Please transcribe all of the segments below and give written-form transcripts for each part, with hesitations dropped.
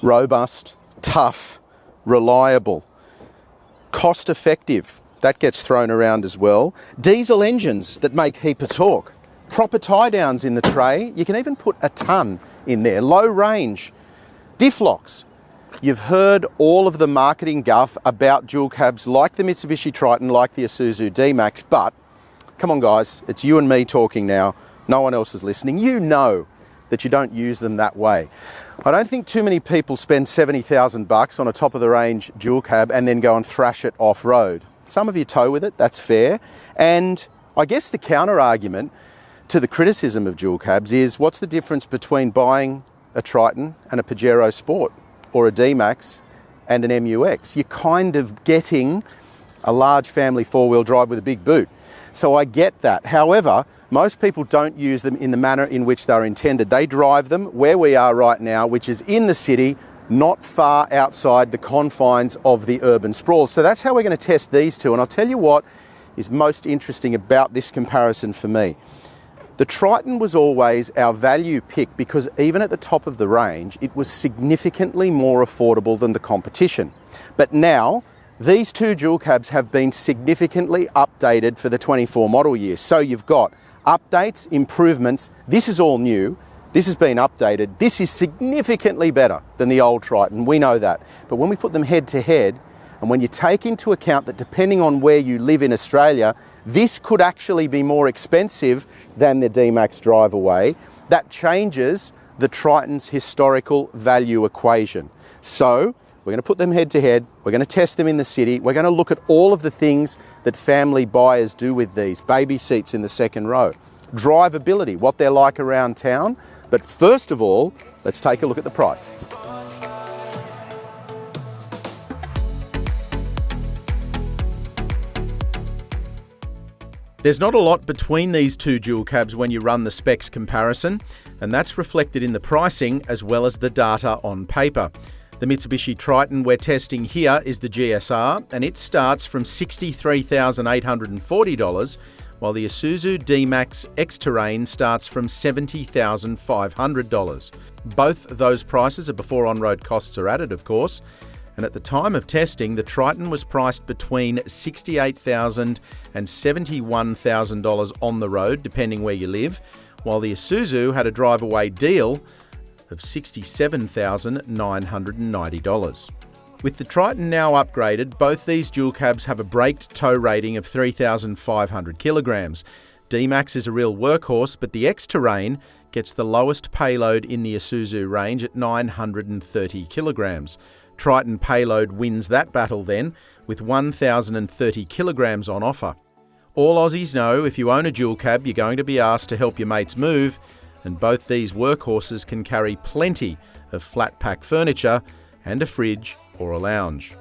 robust, tough, reliable, cost effective. That gets thrown around as well. Diesel engines that make heap of torque. Proper tie downs in the tray. You can even put a ton in there. Low range. Diff locks. You've heard all of the marketing guff about dual cabs like the Mitsubishi Triton, like the Isuzu D-Max, but come on guys, it's you and me talking now. No one else is listening. You know that you don't use them that way. I don't think too many people spend $70,000 on a top of the range dual cab and then go and thrash it off road. Some of you tow with it, that's fair. And I guess the counter argument to the criticism of dual cabs is, what's the difference between buying a Triton and a Pajero Sport, or a D-Max and an MUX? You're kind of getting a large family four-wheel drive with a big boot. So I get that. However, most people don't use them in the manner in which they're intended. They drive them where we are right now, which is in the city, not far outside the confines of the urban sprawl. So that's how we're going to test these two. And I'll tell you what is most interesting about this comparison for me. The Triton was always our value pick because even at the top of the range, it was significantly more affordable than the competition. But now, these two dual cabs have been significantly updated for the 24 model year. So you've got updates, improvements. This is all new. This has been updated. This is significantly better than the old Triton. We know that. But when we put them head to head, and when you take into account that depending on where you live in Australia, this could actually be more expensive than the D-Max drive away, that changes the Triton's historical value equation. So we're going to put them head to head. We're going to test them in the city. We're going to look at all of the things that family buyers do with these. Baby seats in the second row. Drivability, what they're like around town. But first of all, let's take a look at the price. There's not a lot between these two dual cabs when you run the specs comparison, and that's reflected in the pricing as well as the data on paper. The Mitsubishi Triton we're testing here is the GSR, and it starts from $63,840, while the Isuzu D-Max X-Terrain starts from $70,500. Both those prices are before on-road costs are added, of course. And at the time of testing, the Triton was priced between $68,000 and $71,000 on the road, depending where you live, while the Isuzu had a drive-away deal of $67,990. With the Triton now upgraded, both these dual cabs have a braked tow rating of 3,500 kilograms. D-Max is a real workhorse, but the X-Terrain gets the lowest payload in the Isuzu range at 930 kilograms. Triton payload wins that battle then, with 1,030 kilograms on offer. All Aussies know if you own a dual cab, you're going to be asked to help your mates move, and both these workhorses can carry plenty of flat pack furniture and a fridge or a lounge.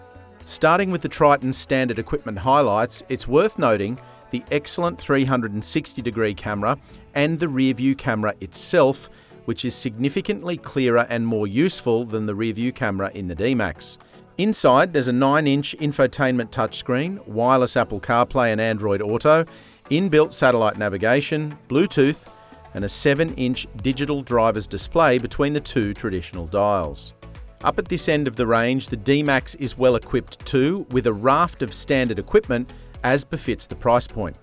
Starting with the Triton's standard equipment highlights, it's worth noting the excellent 360-degree camera and the rear view camera itself, which is significantly clearer and more useful than the rear view camera in the D-Max. Inside, there's a 9-inch infotainment touchscreen, wireless Apple CarPlay and Android Auto, inbuilt satellite navigation, Bluetooth, and a 7-inch digital driver's display between the two traditional dials. Up at this end of the range, the D-Max is well equipped too, with a raft of standard equipment as befits the price point.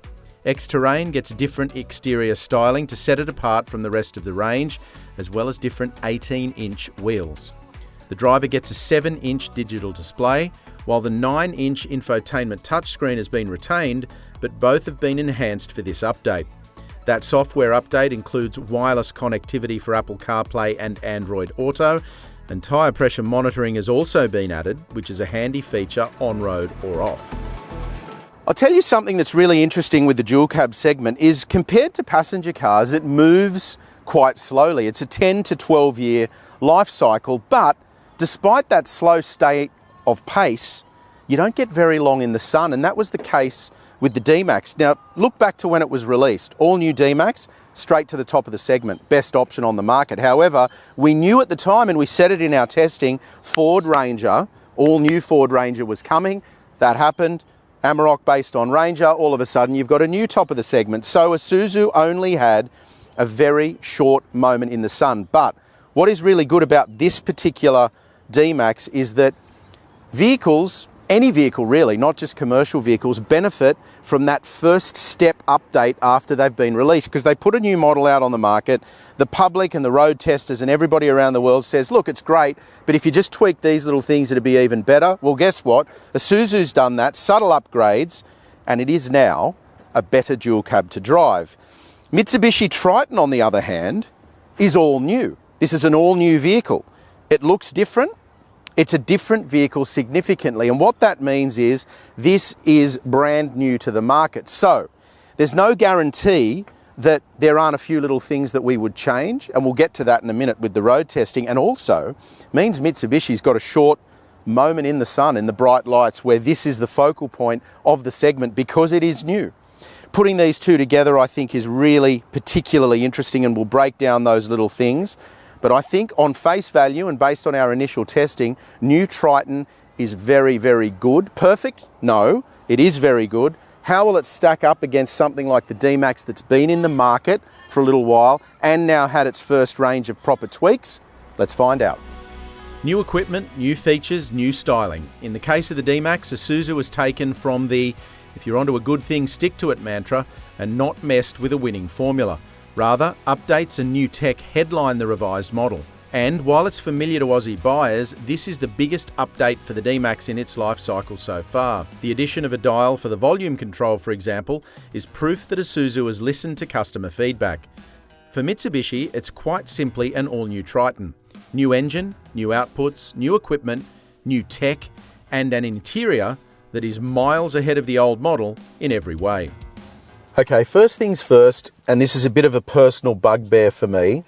X-Terrain gets different exterior styling to set it apart from the rest of the range, as well as different 18-inch wheels. The driver gets a 7-inch digital display, while the 9-inch infotainment touchscreen has been retained, but both have been enhanced for this update. That software update includes wireless connectivity for Apple CarPlay and Android Auto, and tyre pressure monitoring has also been added, which is a handy feature on-road or off. I'll tell you something that's really interesting with the dual cab segment is compared to passenger cars, it moves quite slowly. It's a 10 to 12 year life cycle, but despite that slow state of pace, you don't get very long in the sun, and that was the case with the D-Max. Now, look back to when it was released. All new D-Max, straight to the top of the segment, best option on the market. However, we knew at the time, and we said it in our testing, Ford Ranger, all new Ford Ranger was coming. That happened. Amarok based on Ranger, all of a sudden you've got a new top of the segment. So Isuzu only had a very short moment in the sun. But what is really good about this particular D-Max is that vehicles, any vehicle really, not just commercial vehicles, benefit from that first step update after they've been released, because they put a new model out on the market. The public and the road testers and everybody around the world says, look, it's great, but if you just tweak these little things, it'll be even better. Well, guess what? Isuzu's done that, subtle upgrades, and it is now a better dual cab to drive. Mitsubishi Triton, on the other hand, is all new. This is an all new vehicle. It looks different. It's a different vehicle significantly, and what that means is this is brand new to the market. So there's no guarantee that there aren't a few little things that we would change, and we'll get to that in a minute with the road testing. And also means Mitsubishi's got a short moment in the sun, in the bright lights, where this is the focal point of the segment because it is new. Putting these two together, I think, is really particularly interesting, and we'll break down those little things. But I think on face value and based on our initial testing, new Triton is very, very good. Perfect? No, it is very good. How will it stack up against something like the D-Max that's been in the market for a little while and now had its first range of proper tweaks? Let's find out. New equipment, new features, new styling. In the case of the D-Max, Isuzu has taken from the "if you're onto a good thing, stick to it" mantra and not messed with a winning formula. Rather, updates and new tech headline the revised model. And while it's familiar to Aussie buyers, this is the biggest update for the D-Max in its life cycle so far. The addition of a dial for the volume control, for example, is proof that Isuzu has listened to customer feedback. For Mitsubishi, it's quite simply an all-new Triton. New engine, new outputs, new equipment, new tech, and an interior that is miles ahead of the old model in every way. Okay, first things first, and this is a bit of a personal bugbear for me,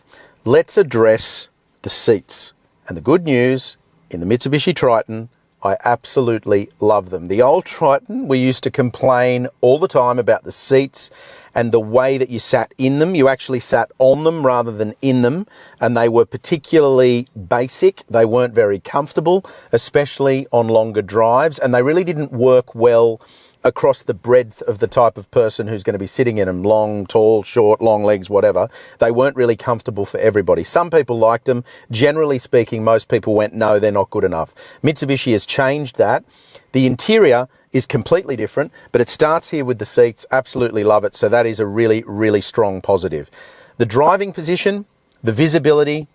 let's address the seats. And the good news, in the Mitsubishi Triton, I absolutely love them. The old Triton, we used to complain all the time about the seats and the way that you sat in them. You actually sat on them rather than in them, and they were particularly basic. They weren't very comfortable, especially on longer drives, and they really didn't work well across the breadth of the type of person who's going to be sitting in them, long, tall, short, long legs, whatever. They weren't really comfortable for everybody. Some people liked them. Generally speaking, most people went, no, they're not good enough. Mitsubishi has changed that. The interior is completely different, but it starts here with the seats. Absolutely love it. So that is a really, really strong positive. The driving position, the visibility,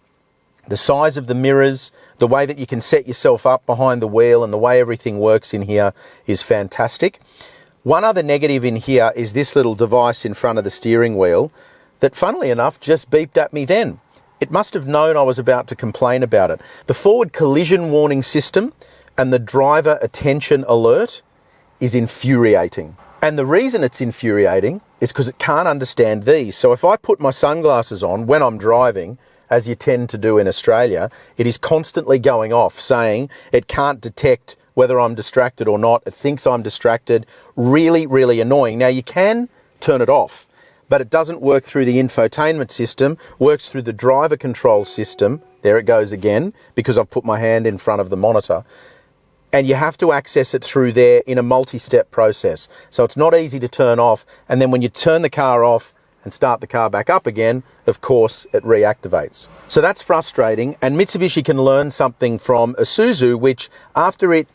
the size of the mirrors, the way that you can set yourself up behind the wheel and the way everything works in here is fantastic. One other negative in here is this little device in front of the steering wheel that, funnily enough, just beeped at me then. It must have known I was about to complain about it. The forward collision warning system and the driver attention alert is infuriating. And the reason it's infuriating is because it can't understand these. So if I put my sunglasses on when I'm driving, as you tend to do in Australia, it is constantly going off saying it can't detect whether I'm distracted or not. It thinks I'm distracted. Really, really annoying. Now, you can turn it off, but it doesn't work through the infotainment system, works through the driver control system. There it goes again, because I've put my hand in front of the monitor. And you have to access it through there in a multi-step process. So it's not easy to turn off. And then when you turn the car off and start the car back up again, of course, it reactivates. So that's frustrating. And Mitsubishi can learn something from Isuzu, which after it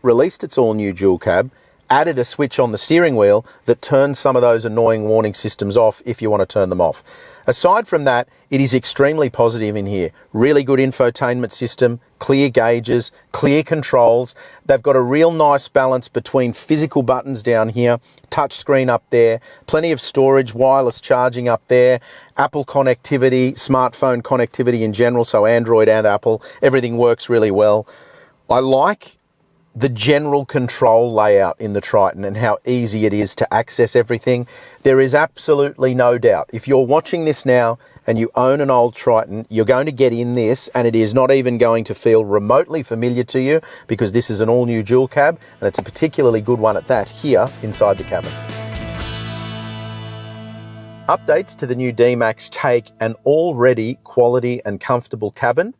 released its all-new dual cab, added a switch on the steering wheel that turns some of those annoying warning systems off if you want to turn them off. Aside from that, it is extremely positive in here. Really good infotainment system, clear gauges, clear controls. They've got a real nice balance between physical buttons down here, touch screen up there, plenty of storage, wireless charging up there, Apple connectivity, smartphone connectivity in general, so Android and Apple, everything works really well. I like the general control layout in the Triton and how easy it is to access everything. There is absolutely no doubt. If you're watching this now and you own an old Triton, you're going to get in this and it is not even going to feel remotely familiar to you because this is an all-new dual cab and it's a particularly good one at that here inside the cabin. Updates to the new D-Max take an already quality and comfortable cabin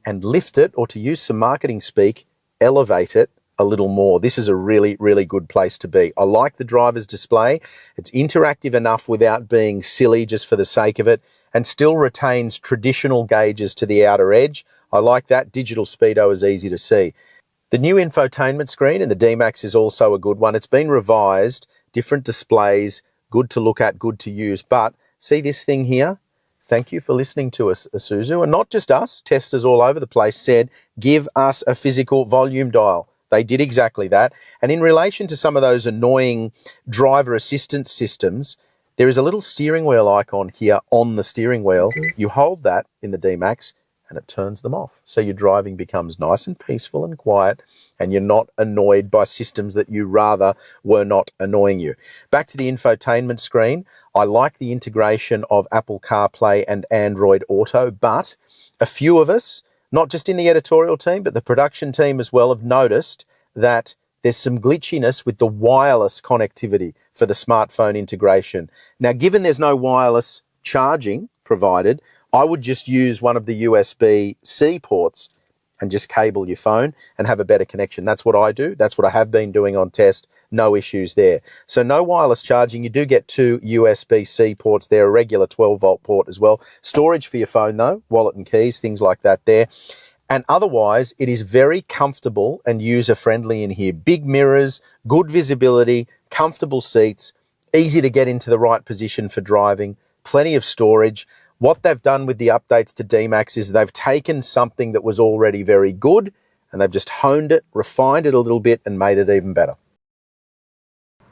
and lift it, or to use some marketing speak, elevate it a little more. This is a really, really good place to be. I like the driver's display. It's interactive enough without being silly just for the sake of it, and still retains traditional gauges to the outer edge. I like that. Digital speedo is easy to see. The new infotainment screen in the D-Max is also a good one. It's been revised, different displays, good to look at, good to use. But see this thing here? Thank you for listening to us, Isuzu. And not just us, testers all over the place said, give us a physical volume dial. They did exactly that. And in relation to some of those annoying driver assistance systems, there is a little steering wheel icon here on the steering wheel. You hold that in the D-Max and it turns them off. So your driving becomes nice and peaceful and quiet, and you're not annoyed by systems that you rather were not annoying you. Back to the infotainment screen. I like the integration of Apple CarPlay and Android Auto, but a few of us, not just in the editorial team, but the production team as well, have noticed that there's some glitchiness with the wireless connectivity for the smartphone integration. Now, given there's no wireless charging provided, I would just use one of the USB-C ports and just cable your phone and have a better connection. That's what I do. That's what I have been doing on test. No issues there. So no wireless charging. You do get 2 USB-C ports there, a regular 12-volt port as well. Storage for your phone though, wallet and keys, things like that there. And otherwise, it is very comfortable and user-friendly in here. Big mirrors, good visibility, comfortable seats, easy to get into the right position for driving, plenty of storage. What they've done with the updates to D-Max is they've taken something that was already very good and they've just honed it, refined it a little bit and made it even better.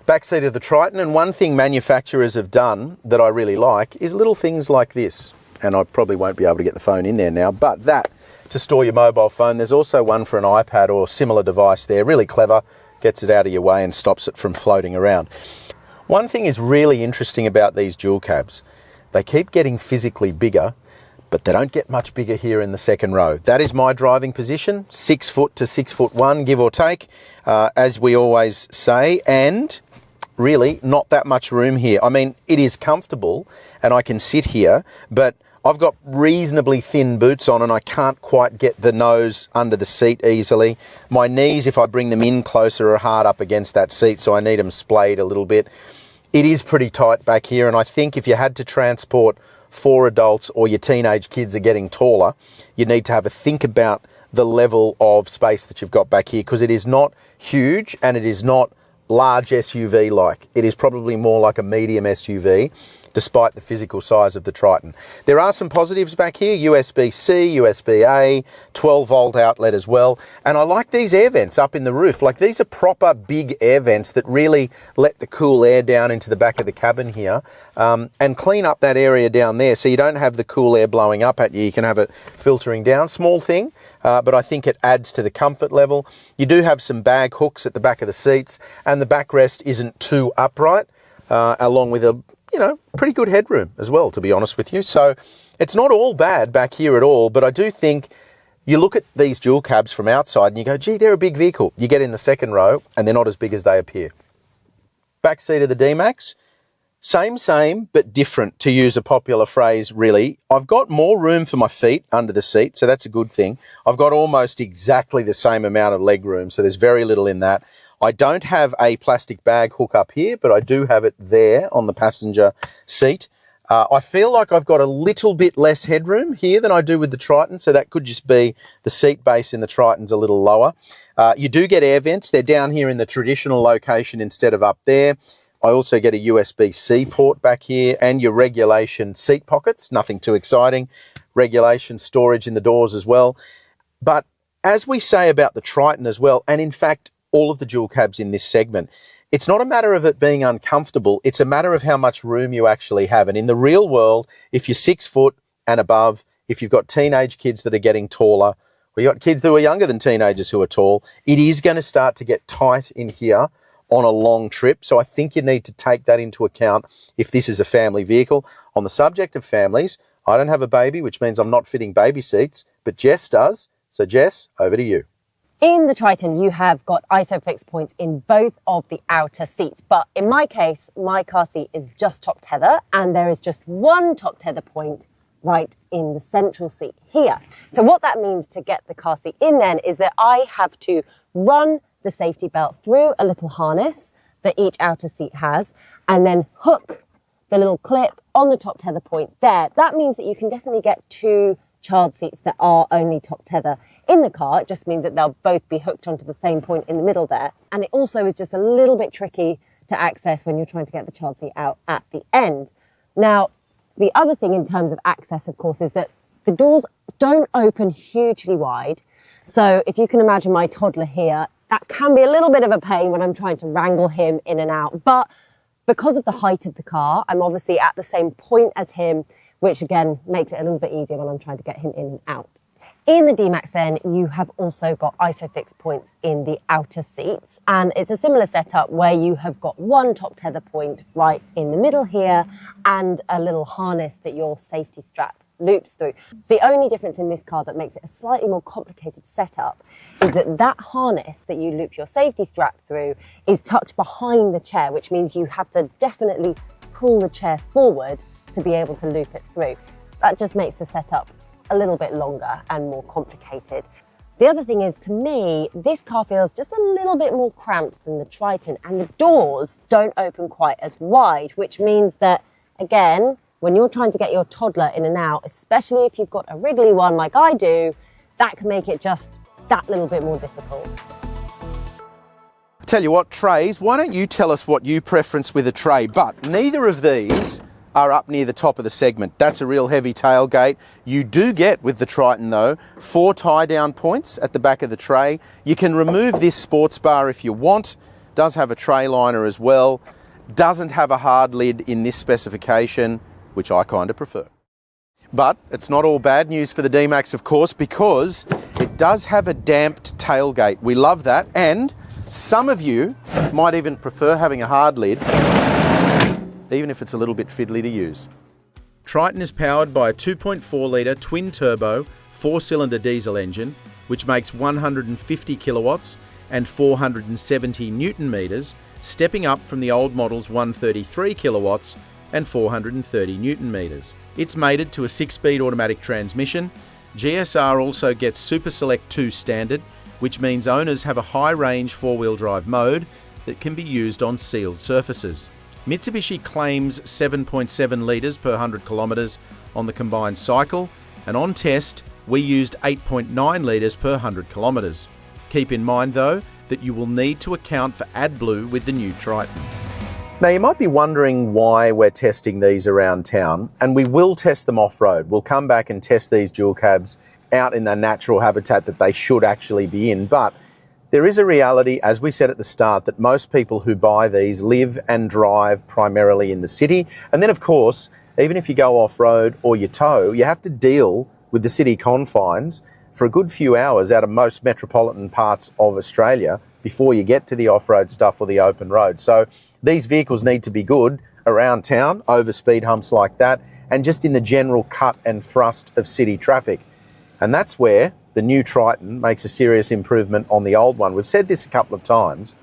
Backseat of the Triton, and one thing manufacturers have done that I really like is little things like this. And I probably won't be able to get the phone in there now, but that to store your mobile phone. There's also one for an iPad or similar device there. Really clever, gets it out of your way and stops it from floating around. One thing is really interesting about these dual cabs. They keep getting physically bigger, but they don't get much bigger here in the second row. That is my driving position, 6 foot to 6'1", give or take, as we always say, and really not that much room here. I mean, it is comfortable and I can sit here, but I've got reasonably thin boots on and I can't quite get the nose under the seat easily. My knees, if I bring them in closer, are hard up against that seat, so I need them splayed a little bit. It is pretty tight back here, and I think if you had to transport 4 adults or your teenage kids are getting taller, you need to have a think about the level of space that you've got back here, because it is not huge and it is not large SUV-like. It is probably more like a medium SUV, despite the physical size of the Triton. There are some positives back here, USB-C, USB-A, 12-volt outlet as well. And I like these air vents up in the roof. Like, these are proper big air vents that really let the cool air down into the back of the cabin here, and clean up that area down there so you don't have the cool air blowing up at you. You can have it filtering down. Small thing, but I think it adds to the comfort level. You do have some bag hooks at the back of the seats, and the backrest isn't too upright, along with a pretty good headroom as well, to be honest with you. So it's not all bad back here at all, but I do think you look at these dual cabs from outside and you go, gee, they're a big vehicle. You get in the second row and they're not as big as they appear. Back seat of the D-Max, same, but different, to use a popular phrase, really. I've got more room for my feet under the seat, so that's a good thing. I've got almost exactly the same amount of leg room, so there's very little in that. I don't have a plastic bag hook up here, but I do have it there on the passenger seat. I feel like I've got a little bit less headroom here than I do with the Triton, so that could just be the seat base in the Triton's a little lower. You do get air vents. They're down here in the traditional location instead of up there. I also get a USB-C port back here and your regulation seat pockets. Nothing too exciting. Regulation storage in the doors as well. But as we say about the Triton as well, and in fact, all of the dual cabs in this segment, it's not a matter of it being uncomfortable. It's a matter of how much room you actually have. And in the real world, if you're 6 foot and above, if you've got teenage kids that are getting taller, or you've got kids that are younger than teenagers who are tall, it is going to start to get tight in here on a long trip. So I think you need to take that into account if this is a family vehicle. On the subject of families, I don't have a baby, which means I'm not fitting baby seats, but Jess does. So Jess, over to you. In the Triton, you have got ISOFIX points in both of the outer seats. But in my case, my car seat is just top tether, and there is just one top tether point right in the central seat here. So what that means to get the car seat in then is that I have to run the safety belt through a little harness that each outer seat has, and then hook the little clip on the top tether point there. That means that you can definitely get 2 child seats that are only top tether in the car. It just means that they'll both be hooked onto the same point in the middle there. And it also is just a little bit tricky to access when you're trying to get the child seat out at the end. Now, the other thing in terms of access, of course, is that the doors don't open hugely wide. So if you can imagine my toddler here, that can be a little bit of a pain when I'm trying to wrangle him in and out. But because of the height of the car, I'm obviously at the same point as him, which again makes it a little bit easier when I'm trying to get him in and out. In the D-Max then, you have also got ISOFIX points in the outer seats, and it's a similar setup where you have got one top tether point right in the middle here and a little harness that your safety strap loops through. The only difference in this car that makes it a slightly more complicated setup is that that harness that you loop your safety strap through is tucked behind the chair, which means you have to definitely pull the chair forward to be able to loop it through. That just makes the setup a little bit longer and more complicated. The other thing is, to me, this car feels just a little bit more cramped than the Triton, and the doors don't open quite as wide, which means that, again, when you're trying to get your toddler in and out, especially if you've got a wriggly one like I do, that can make it just that little bit more difficult. I tell you what, trays, why don't you tell us what you preference with a tray? But neither of these are up near the top of the segment. That's a real heavy tailgate. You do get, with the Triton though, 4 tie-down points at the back of the tray. You can remove this sports bar if you want. Does have a tray liner as well. Doesn't have a hard lid in this specification, which I kind of prefer. But it's not all bad news for the D-Max, of course, because it does have a damped tailgate. We love that, and some of you might even prefer having a hard lid, even if it's a little bit fiddly to use. Triton is powered by a 2.4 litre twin-turbo 4-cylinder diesel engine, which makes 150 kilowatts and 470 newton metres, stepping up from the old model's 133 kilowatts and 430 newton metres. It's mated to a 6-speed automatic transmission. GSR also gets Super Select 2 standard, which means owners have a high-range 4-wheel drive mode that can be used on sealed surfaces. Mitsubishi claims 7.7 litres per 100 kilometres on the combined cycle, and on test we used 8.9 litres per 100 kilometres. Keep in mind though that you will need to account for AdBlue with the new Triton. Now you might be wondering why we're testing these around town, and we will test them off-road. We'll come back and test these dual cabs out in the natural habitat that they should actually be in, but there is a reality, as we said at the start, that most people who buy these live and drive primarily in the city. And then, of course, even if you go off-road or you tow, you have to deal with the city confines for a good few hours out of most metropolitan parts of Australia before you get to the off-road stuff or the open road. So these vehicles need to be good around town, over speed humps like that, and just in the general cut and thrust of city traffic. And that's where the new Triton makes a serious improvement on the old one. We've said this a couple of times.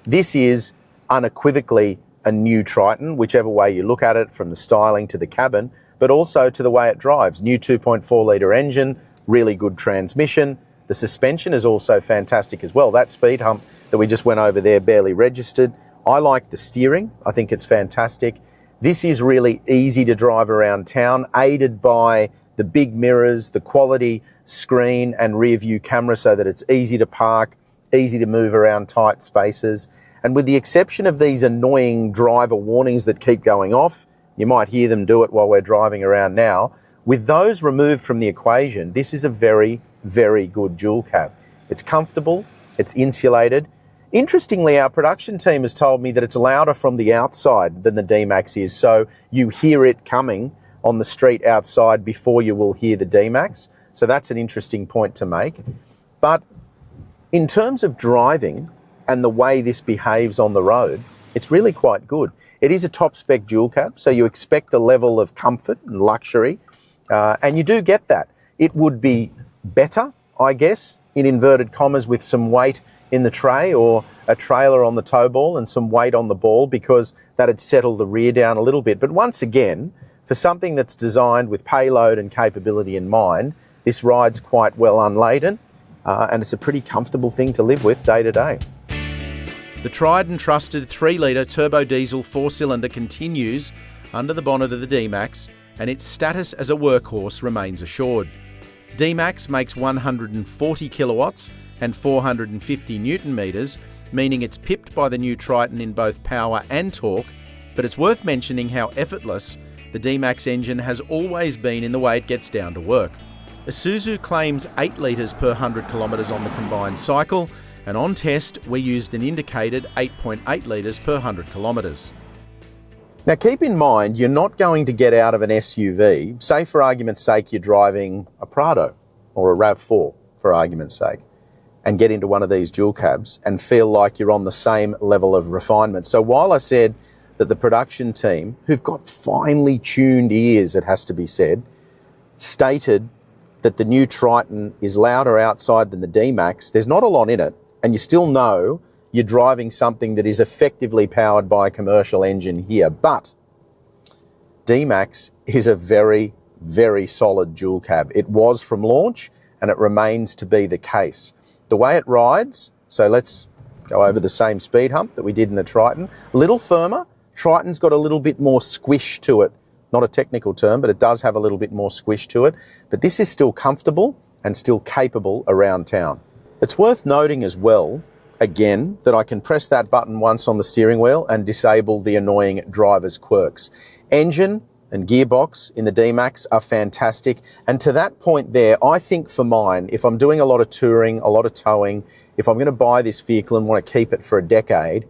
This is unequivocally a new Triton, whichever way you look at it, from the styling to the cabin, but also to the way it drives. New 2.4 litre engine, really good transmission. The suspension is also fantastic as well. That speed hump that we just went over there barely registered. I like the steering. I think it's fantastic. This is really easy to drive around town, aided by the big mirrors, the quality screen and rear view camera, so that it's easy to park, easy to move around tight spaces. And with the exception of these annoying driver warnings that keep going off, you might hear them do it while we're driving around now, with those removed from the equation, this is a very, very good dual cab. It's comfortable, it's insulated. Interestingly, our production team has told me that it's louder from the outside than the D-Max is, so you hear it coming on the street outside before you will hear the D-Max. So that's an interesting point to make. But in terms of driving and the way this behaves on the road, it's really quite good. It is a top spec dual cab, so you expect a level of comfort and luxury, and you do get that. It would be better, I guess, in inverted commas, with some weight in the tray or a trailer on the tow ball and some weight on the ball, because that'd settle the rear down a little bit. But once again, for something that's designed with payload and capability in mind, this rides quite well unladen, and it's a pretty comfortable thing to live with day to day. The tried and trusted 3-litre turbo diesel 4-cylinder continues under the bonnet of the D-Max, and its status as a workhorse remains assured. D-Max makes 140 kilowatts and 450 newton meters, meaning it's pipped by the new Triton in both power and torque, but it's worth mentioning how effortless the D-Max engine has always been in the way it gets down to work. Isuzu claims 8 litres per 100 kilometres on the combined cycle, and on test we used an indicated 8.8 litres per 100 kilometres. Now keep in mind, you're not going to get out of an SUV, say for argument's sake you're driving a Prado or a RAV4 for argument's sake, and get into one of these dual cabs and feel like you're on the same level of refinement. So while I said that the production team, who've got finely tuned ears, it has to be said, stated that the new Triton is louder outside than the D-Max, there's not a lot in it, and you still know you're driving something that is effectively powered by a commercial engine here. But D-Max is a very, very solid dual cab. It was from launch, and it remains to be the case. The way it rides, so let's go over the same speed hump that we did in the Triton, a little firmer. Triton's got a little bit more squish to it. Not a technical term, but it does have a little bit more squish to it. But this is still comfortable and still capable around town. It's worth noting as well, again, that I can press that button once on the steering wheel and disable the annoying driver's quirks. Engine and gearbox in the D-Max are fantastic. And to that point there, I think for mine, if I'm doing a lot of touring, a lot of towing, if I'm going to buy this vehicle and want to keep it for a decade,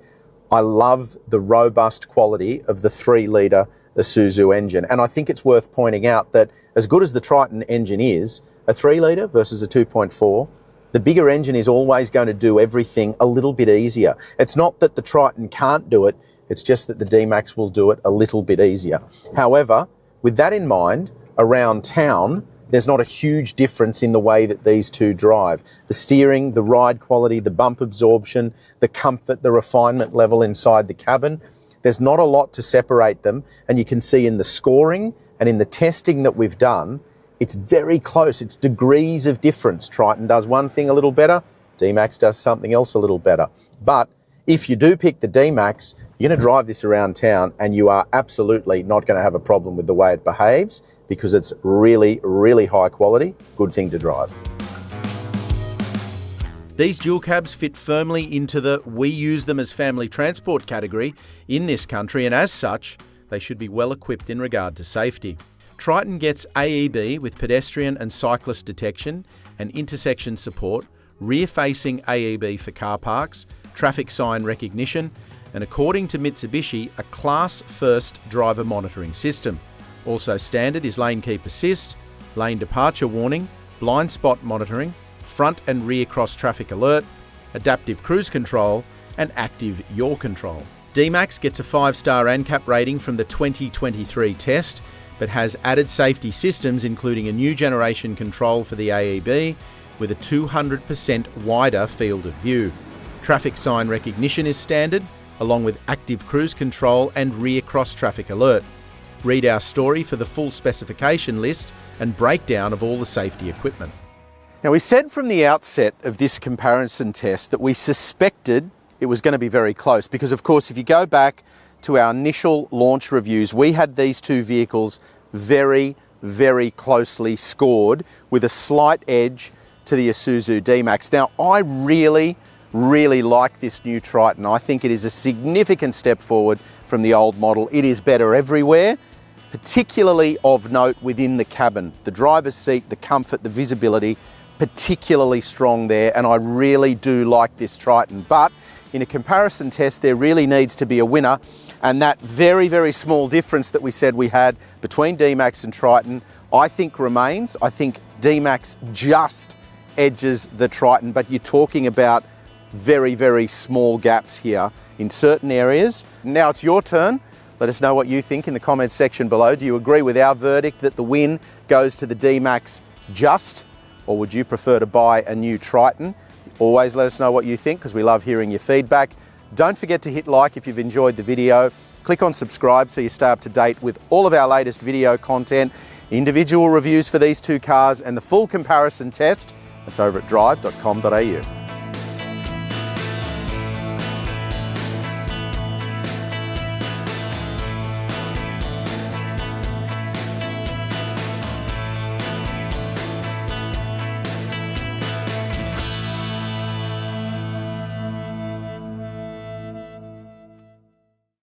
I love the robust quality of the 3-litre Isuzu engine. And I think it's worth pointing out that as good as the Triton engine is, a 3-litre versus a 2.4, the bigger engine is always going to do everything a little bit easier. It's not that the Triton can't do it, it's just that the D-Max will do it a little bit easier. However, with that in mind, around town, there's not a huge difference in the way that these two drive. The steering, the ride quality, the bump absorption, the comfort, the refinement level inside the cabin, there's not a lot to separate them. And you can see in the scoring and in the testing that we've done, it's very close. It's degrees of difference. Triton does one thing a little better, D-Max does something else a little better. But if you do pick the D-Max, you're going to drive this around town and you are absolutely not going to have a problem with the way it behaves because it's really, really high quality, good thing to drive. These dual cabs fit firmly into the we use them as family transport category in this country, and as such, they should be well equipped in regard to safety. Triton gets AEB with pedestrian and cyclist detection and intersection support, rear-facing AEB for car parks, traffic sign recognition, and according to Mitsubishi, a class-first driver monitoring system. Also standard is lane keep assist, lane departure warning, blind spot monitoring, front and rear cross traffic alert, adaptive cruise control, and active yaw control. D-Max gets a 5-star ANCAP rating from the 2023 test, but has added safety systems including a new generation control for the AEB with a 200% wider field of view. Traffic sign recognition is standard, along with active cruise control and rear cross traffic alert. Read our story for the full specification list and breakdown of all the safety equipment. Now, we said from the outset of this comparison test that we suspected it was going to be very close because, of course, if you go back to our initial launch reviews, we had these two vehicles very, very closely scored with a slight edge to the Isuzu D-Max. Now, I really like this new Triton. I think it is a significant step forward from the old model. It is better everywhere, particularly of note within the cabin. The driver's seat, the comfort, the visibility, particularly strong there, and I really do like this Triton. But in a comparison test, there really needs to be a winner, and that very, very small difference that we said we had between D-Max and Triton, I think remains. I think D-Max just edges the Triton, but you're talking about very, very small gaps here in certain areas. Now it's your turn. Let us know what you think in the comments section below. Do you agree with our verdict that the win goes to the D-Max just, or would you prefer to buy a new Triton? Always let us know what you think because we love hearing your feedback. Don't forget to hit like if you've enjoyed the video. Click on subscribe so you stay up to date with all of our latest video content, individual reviews for these two cars and the full comparison test. It's over at Drive.com.au.